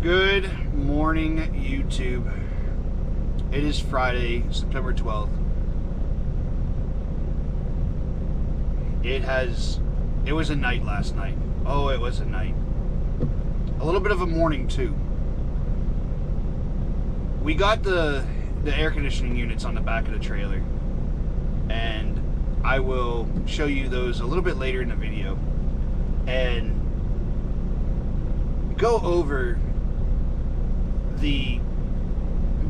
Good morning, YouTube. It is Friday, September 12th. It was a night last night. Oh, it was a night. A little bit of a morning, too. We got the air conditioning units on the back of the trailer, and I will show you those a little bit later in the video and go over the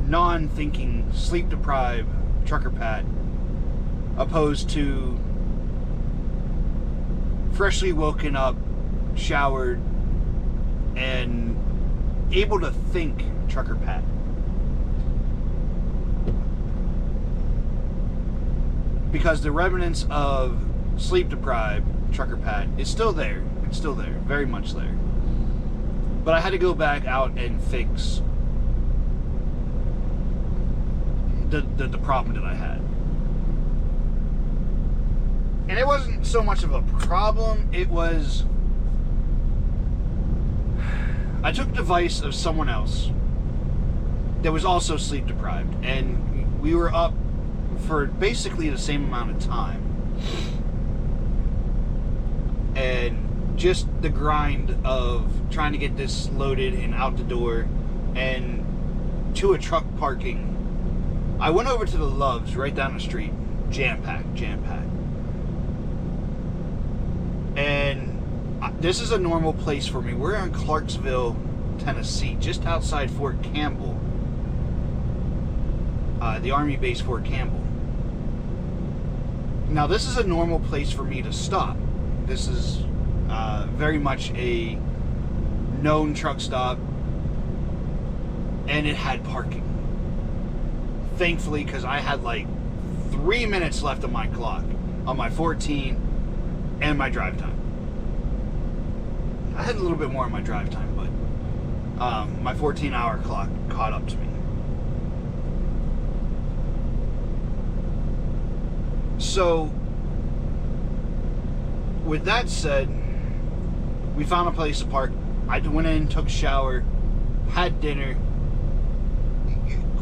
non-thinking, sleep-deprived trucker Pat opposed to freshly woken up, showered, and able to think trucker Pat. Because the remnants of sleep-deprived trucker Pat is still there. It's still there, very much there. But I had to go back out and fix the problem that I had. And it wasn't so much of a problem, it was I took the device of someone else that was also sleep deprived, and we were up for basically the same amount of time. And just the grind of trying to get this loaded and out the door and to a truck parking. I went over to the Loves right down the street, jam-packed. And this is a normal place for me. We're in Clarksville, Tennessee, just outside Fort Campbell, the Army base Fort Campbell. Now, this is a normal place for me to stop. This is very much a known truck stop, and it had parking. Thankfully, because I had like 3 minutes left on my clock, on my 14 and my drive time. I had a little bit more on my drive time, but my 14-hour clock caught up to me. So, with that said, we found a place to park. I went in, took a shower, had dinner,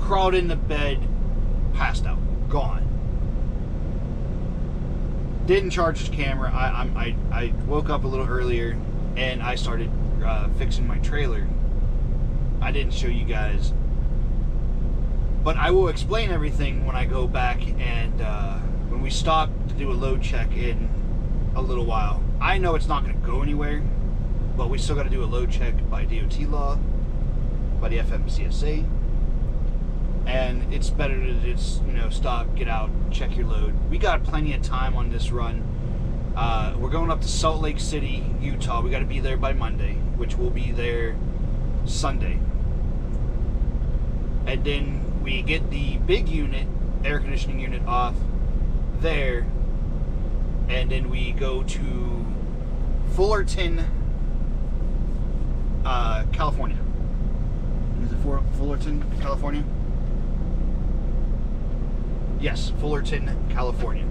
crawled into bed, passed out, gone. Didn't charge the camera. I woke up a little earlier and I started fixing my trailer. I didn't show you guys, but I will explain everything when I go back and when we stop to do a load check in a little while. I know it's not going to go anywhere, but we still got to do a load check by DOT law, by the FMCSA. And it's better to just, stop, get out, check your load. We got plenty of time on this run. We're going up to Salt Lake City, Utah. We got to be there by Monday, which will be there Sunday. And then we get the big unit, air conditioning unit, off there. And then we go to Fullerton, California. Is it Fullerton, California? Yes, Fullerton, California.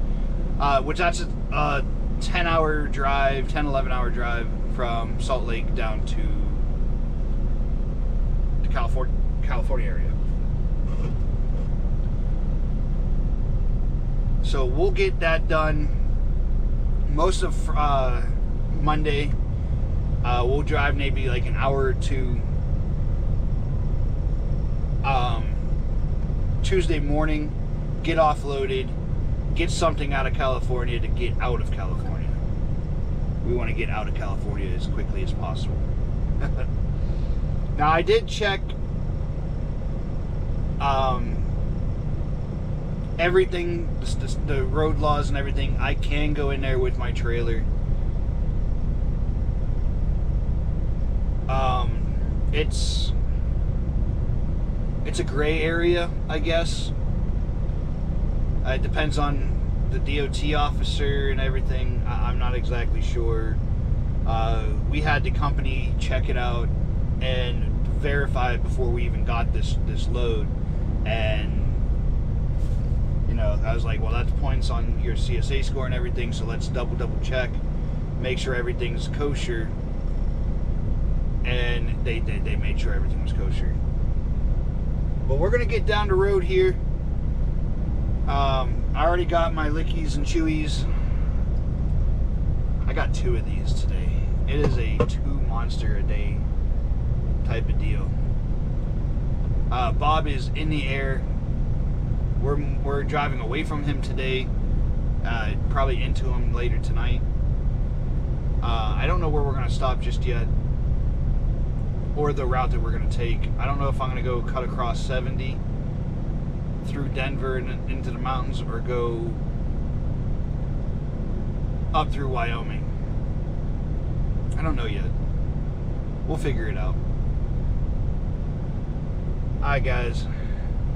Which that's a 10-hour drive, 11-hour drive from Salt Lake down to the California area. So we'll get that done. Most of Monday, we'll drive maybe like an hour or two. Tuesday morning, get offloaded, get something out of California to get out of California. We want to get out of California as quickly as possible. Now, I did check everything, the road laws and everything. I can go in there with my trailer. It's a gray area, I guess. It depends on the DOT officer and everything. I'm not exactly sure. We had the company check it out and verify it before we even got this load. And I was like, well, that's points on your CSA score and everything, so let's double check, make sure everything's kosher. And they made sure everything was kosher. But we're gonna get down the road here. I already got my lickies and chewies. I got 2 of these today. It is a 2 monster a day type of deal. Bob is in the air. We're driving away from him today. Probably into him later tonight. I don't know where we're going to stop just yet, or the route that we're going to take. I don't know if I'm going to go cut across 70 through Denver and into the mountains, or go up through Wyoming. I don't know yet. We'll figure it out. Alright guys,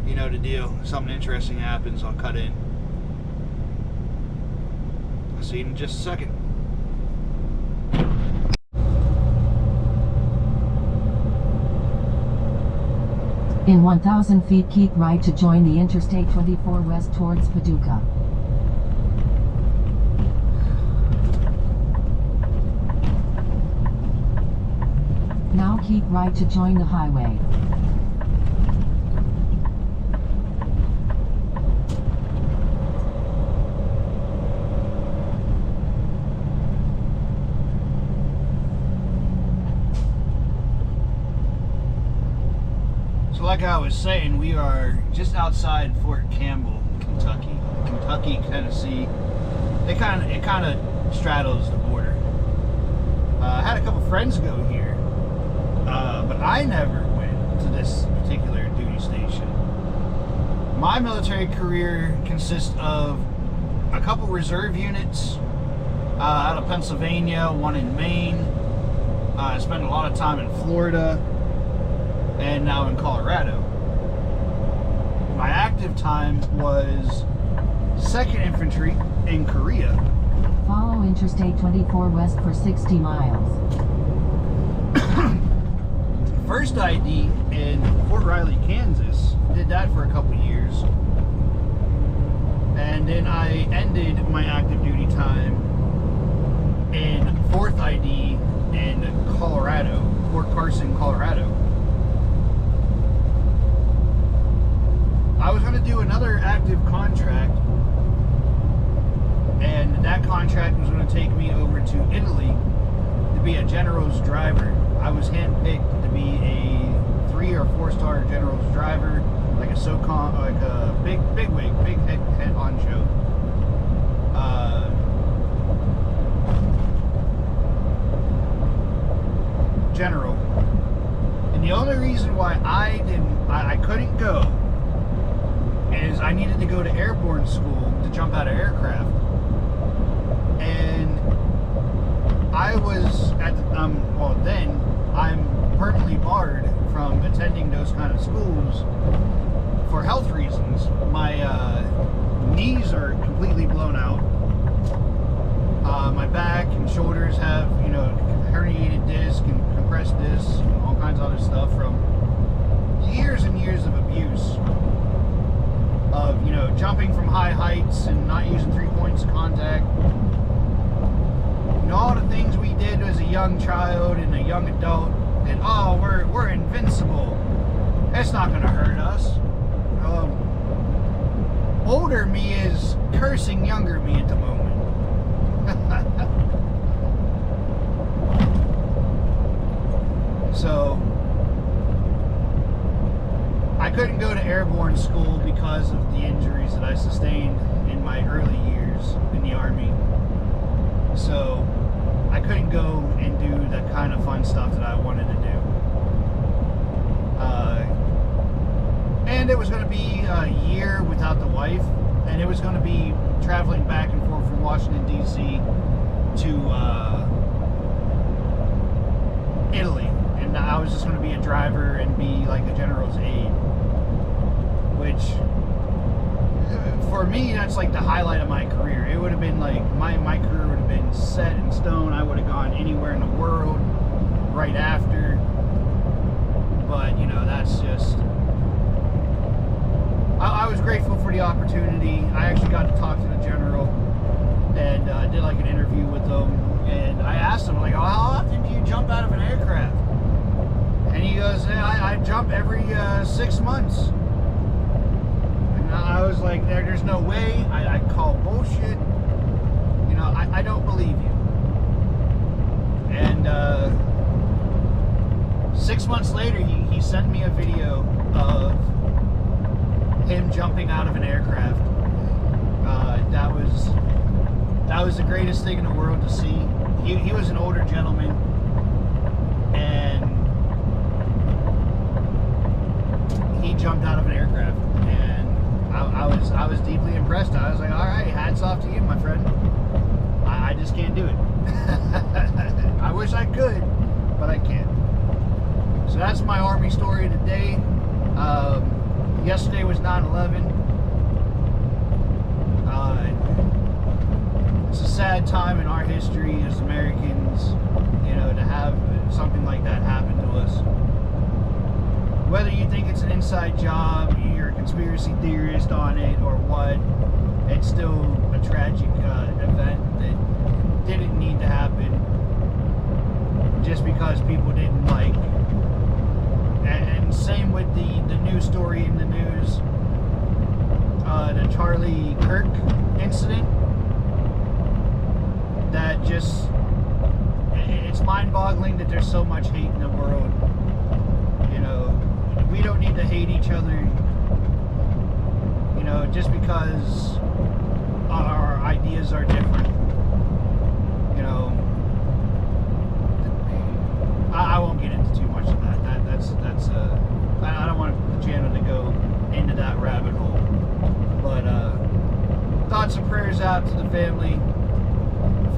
you know the deal. If something interesting happens, I'll cut in. I'll see you in just a second. In 1,000 feet, keep right to join the Interstate 24 west towards Paducah. Now keep right to join the highway. So like I was saying, we are just outside Fort Campbell, Kentucky. Kentucky, Tennessee. It kind of straddles the border. I had a couple friends go here, but I never went to this particular duty station. My military career consists of a couple reserve units out of Pennsylvania, one in Maine. I spent a lot of time in Florida, and now in Colorado. My active time was 2nd Infantry in Korea. Follow Interstate 24 west for 60 miles. First ID in Fort Riley, Kansas. Did that for a couple years. And then I ended my active duty time in 4th ID in Colorado, Fort Carson, Colorado. I was going to do another active contract, and that contract was going to take me over to Italy to be a general's driver. I was handpicked to be a 3 or 4-star general's driver, like a SOCOM, like a big wig, big head honcho. General. And the only reason why I couldn't go is I needed to go to airborne school to jump out of aircraft. And I was at the, well then, I'm permanently barred from attending those kind of schools for health reasons. My knees are completely blown out. My back and shoulders have, herniated disc and compressed disc and all kinds of other stuff from years and years of abuse. Of, jumping from high heights and not using 3 points of contact. All the things we did as a young child and a young adult, and we're invincible. It's not going to hurt us. Older me is cursing younger me at the moment. So I couldn't go to airborne school because of the injuries that I sustained in my early years in the Army. So I couldn't go and do the kind of fun stuff that I wanted to do. And it was going to be a year without the wife, and it was going to be traveling back and forth from Washington, D.C. to Italy. And I was just going to be a driver and be like a general's aide. Which, for me, that's like the highlight of my career. It would have been like, my career would have been set in stone. I would have gone anywhere in the world right after. But, that's just... I was grateful for the opportunity. I actually got to talk to the general and did like an interview with him. And I asked him, like, how often do you jump out of an aircraft? I jump every 6 months. And I was like, there's no way. I call bullshit. You know, I don't believe you. And 6 months later, he sent me a video of him jumping out of an aircraft. That was the greatest thing in the world to see. He was an older gentleman, and he jumped out of an aircraft, and I was deeply impressed. I was like, all right, hats off to you, my friend. I just can't do it. I wish I could, but I can't. So that's my Army story today. Yesterday was 9/11. It's a sad time in our history as Americans, you know, to have something like that happen to us. Whether you think it's an inside job, you're a conspiracy theorist on it, or what, it's still a tragic event that didn't need to happen just because people didn't like. And same with the news story in the news, the Charlie Kirk incident. That just, it's mind-boggling that there's so much hate in the world. You know, we don't need to hate each other, you know, just because our ideas are different. You know, I won't get into too much of that. That's I don't want the channel to go into that rabbit hole. But thoughts and prayers out to the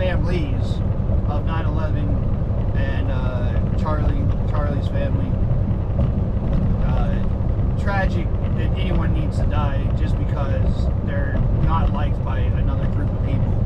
families of 9/11 and Charlie's family. Tragic that anyone needs to die just because they're not liked by another group of people.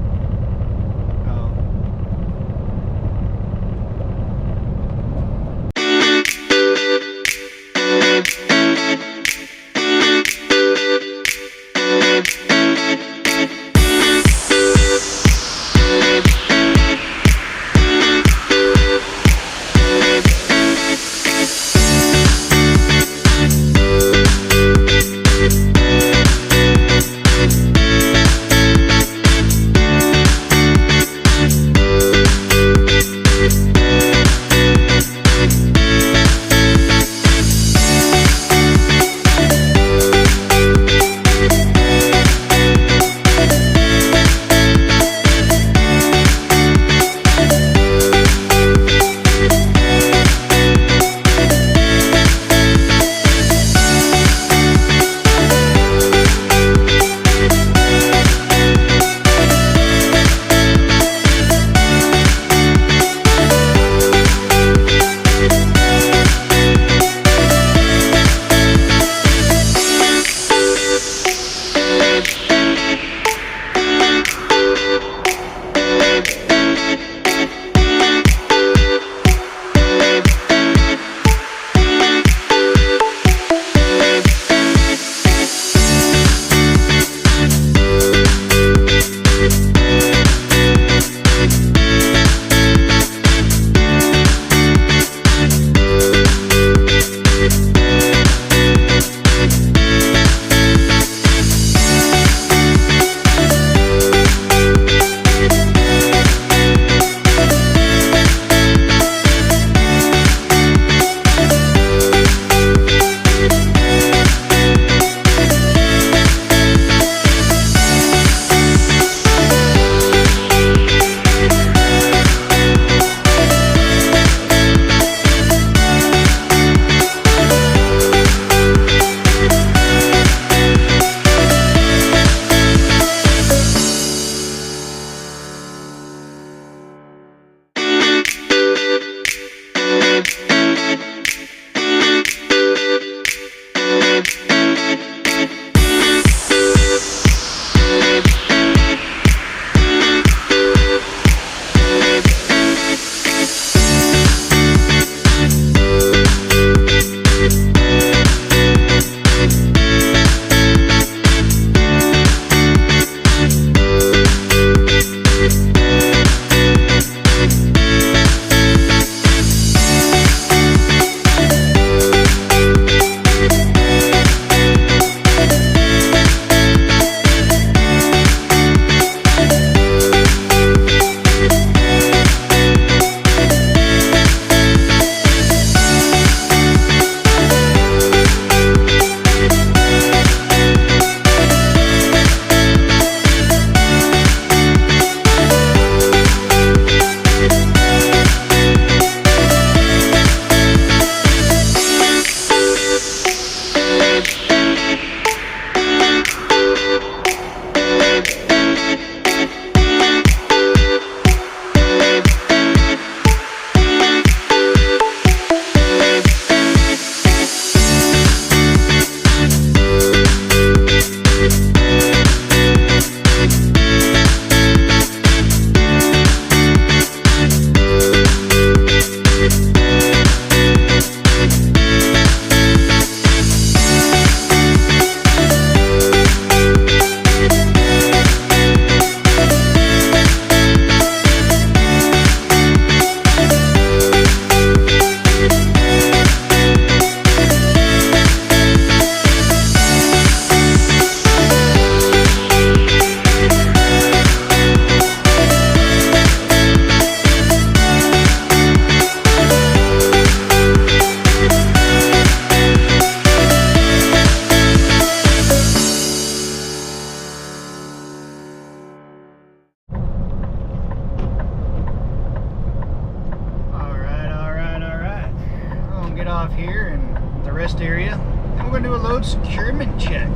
off here in the rest area, and we're going to do a load securement check.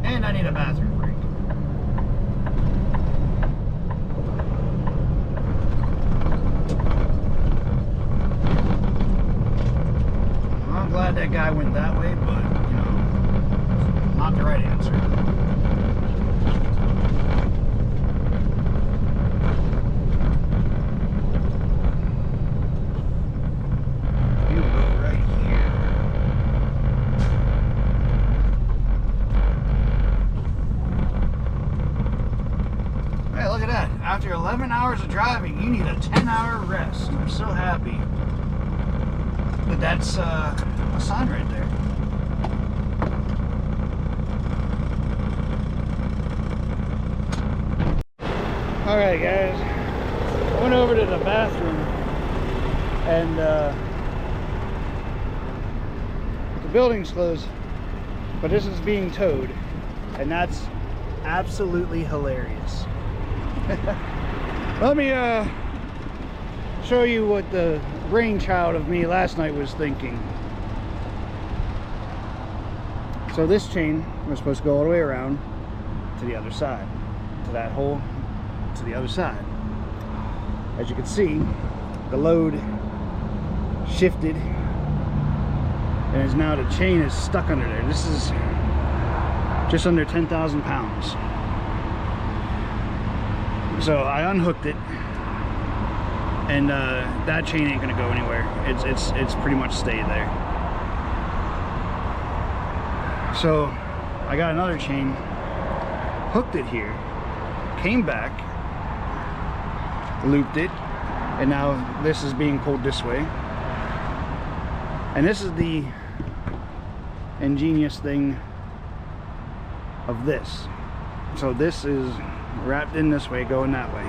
And I need a bathroom break. Well, I'm glad that guy went that way, but, you know, not the right answer. After 11 hours of driving, you need a 10-hour rest. I'm so happy. But that's a sign right there. Alright guys, I went over to the bathroom and the building's closed, but this is being towed, and that's absolutely hilarious. Let me show you what the brainchild of me last night was thinking. So this chain was supposed to go all the way around to the other side, to that hole, to the other side. As you can see, the load shifted, and is now the chain is stuck under there. This is just under 10,000 pounds. So I unhooked it, and that chain ain't gonna go anywhere. It's pretty much stayed there. So I got another chain, hooked it here, came back, looped it, and now this is being pulled this way. And this is the ingenious thing of this. So this is wrapped in this way, going that way,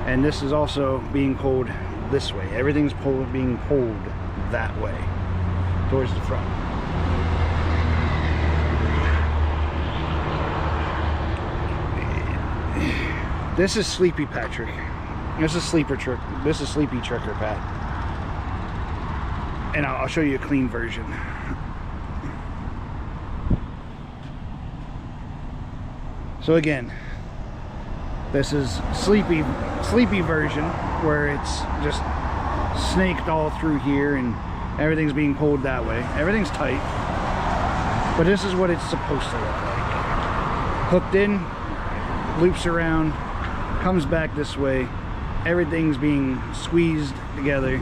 and this is also being pulled this way. Everything's being pulled that way towards the front. This is Sleepy Patrick. This is Sleepy Trucker Pat, and I'll show you a clean version. So again, this is sleepy version, where it's just snaked all through here and everything's being pulled that way. Everything's tight, but this is what it's supposed to look like. Hooked in, loops around, comes back this way. Everything's being squeezed together,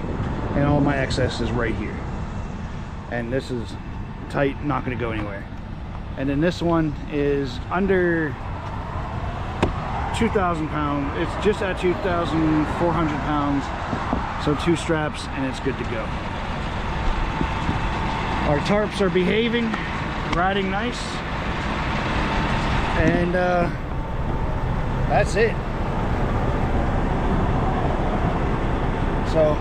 and all my excess is right here. And this is tight, not going to go anywhere. And then this one is under 2,000 pounds. It's just at 2,400 pounds. So 2 straps and it's good to go. Our tarps are behaving, riding nice. And that's it. So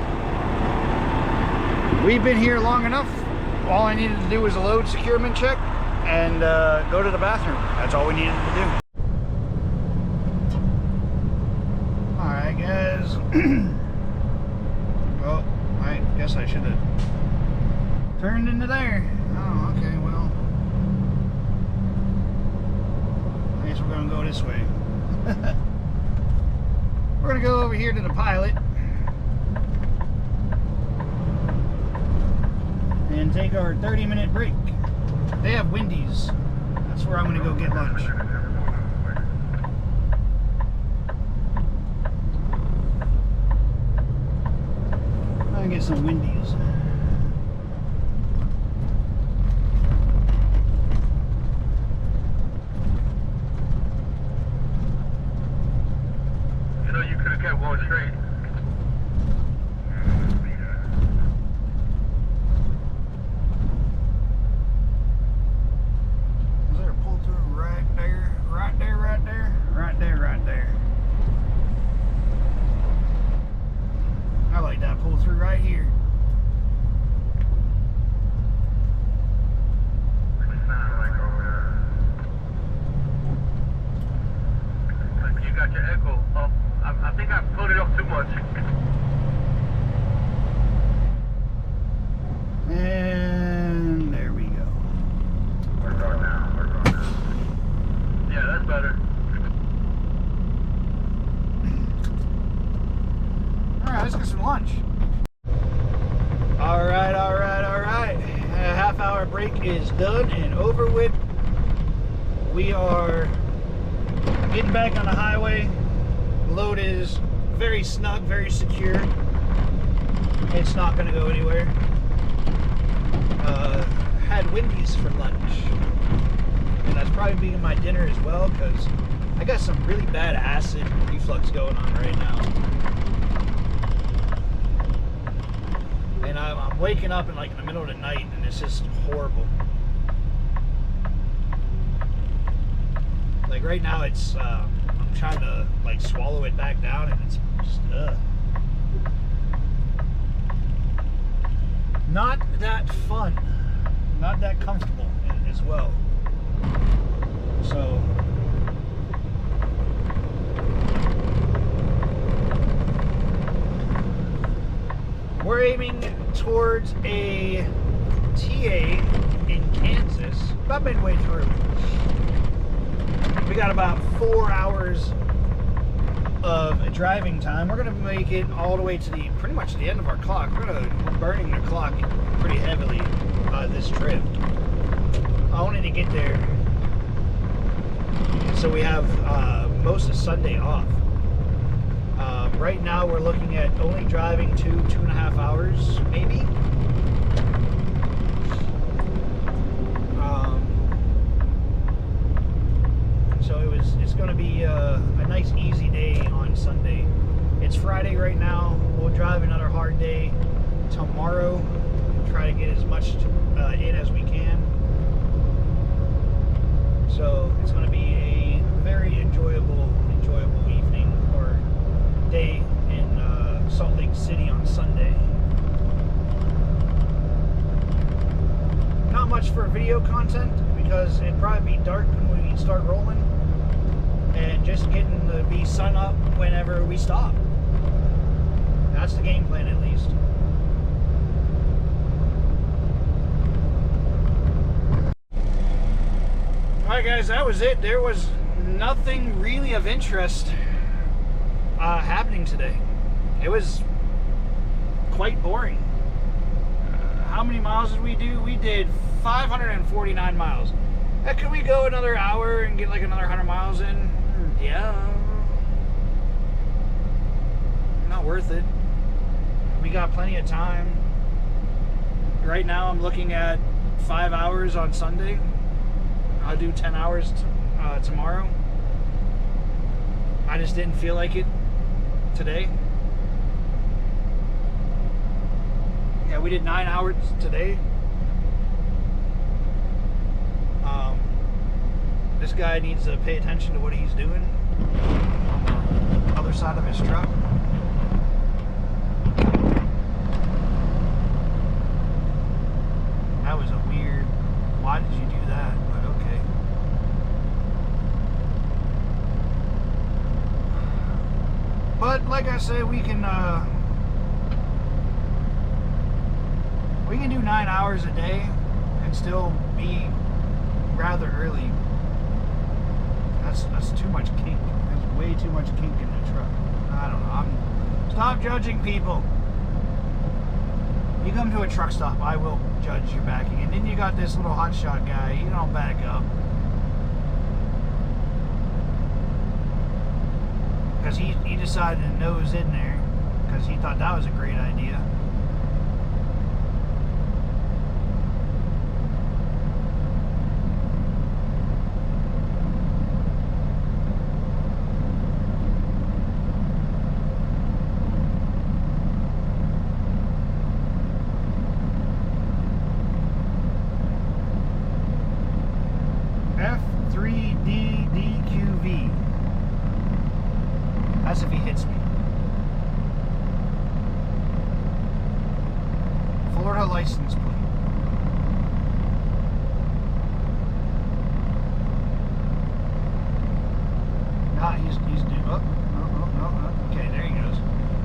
we've been here long enough. All I needed to do was a load securement check and go to the bathroom. That's all we needed to do. Alright guys. Well, I guess I should have turned into there. Oh, okay, well, I guess we're gonna go this way. We're gonna go over here to the pilot and take our 30-minute break. They have Wendy's. That's where I'm gonna go get lunch. I'm gonna get some Wendy's. So you could have kept going straight. Is there a pull through right there? Right there, right there? Right there, right there. I like that pull through right here. got your echo up. I think I put it up too much. And there we go. We're going now. We're going now. Yeah, that's better. Alright, let's get some lunch. Alright. A half-hour break is done and over with. We are getting back on the highway. The load is very snug, very secure. It's not going to go anywhere. Had Wendy's for lunch. And that's probably being my dinner as well, because I got some really bad acid reflux going on right now. And I'm waking up in the middle of the night, and it's just horrible. Like right now, it's I'm trying to swallow it back down, and it's just not that fun, not that comfortable as well. So we're aiming towards a TA in Kansas, about midway through. We got about 4 hours of driving time. We're gonna make it all the way to pretty much the end of our clock. We're burning the clock pretty heavily this trip. I wanted to get there so we have most of Sunday off. Right now we're looking at only driving 2.5 hours, maybe. So it's going to be a nice easy day on Sunday. It's Friday right now. We'll drive another hard day tomorrow and try to get as much in as we can. So it's going to be a very enjoyable evening or day in Salt Lake City on Sunday. Not much for video content because it'd probably be dark when we start rolling, and just getting to be sun up whenever we stop. That's the game plan, at least. Alright guys, that was it. There was nothing really of interest happening today. It was quite boring. How many miles did we do? We did 549 miles. Could we go another hour and get another 100 miles in? Yeah. Not worth it. We got plenty of time. Right now I'm looking at 5 hours on Sunday. I'll do 10 hours tomorrow. I just didn't feel like it today. Yeah, we did 9 hours today. This guy needs to pay attention to what he's doing on the other side of his truck. That was a weird, why did you do that? But okay. But like I said, we can do 9 hours a day and still be rather early. That's too much kink. There's way too much kink in the truck. I don't know. Stop judging people. You come to a truck stop, I will judge your backing. And then you got this little hotshot guy. You don't back up. Because he decided to nose in there because he thought that was a great idea. F3DDQV. That's if he hits me. he's doing. Oh, no. Okay, there he goes.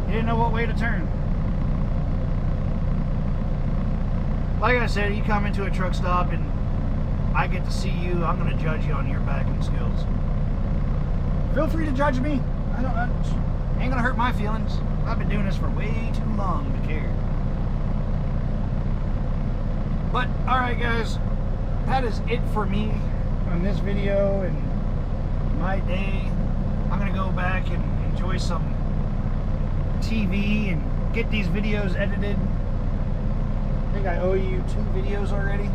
He didn't know what way to turn. Like I said, you come into a truck stop and I get to see you, I'm going to judge you on your backing skills. Feel free to judge me. I ain't going to hurt my feelings. I've been doing this for way too long to care. But, alright guys, that is it for me on this video and my day. I'm going to go back and enjoy some TV and get these videos edited. I think I owe you 2 videos already.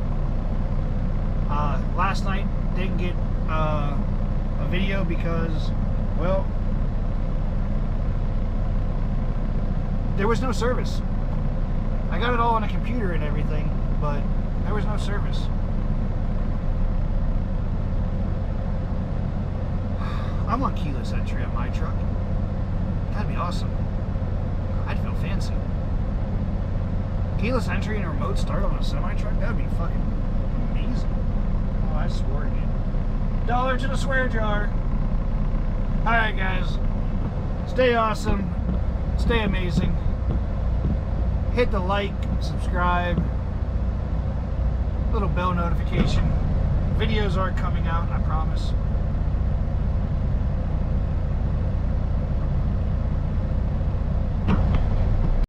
Last night didn't get a video because, well, there was no service. I got it all on a computer and everything, but there was no service. I want keyless entry on my truck. That'd be awesome. I'd feel fancy. Keyless entry and a remote start on a semi-truck? That'd be fucking amazing. Oh, I swore again. $1 to the swear jar. Alright guys. Stay awesome. Stay amazing. Hit the like, subscribe, little bell notification. Videos are coming out, I promise.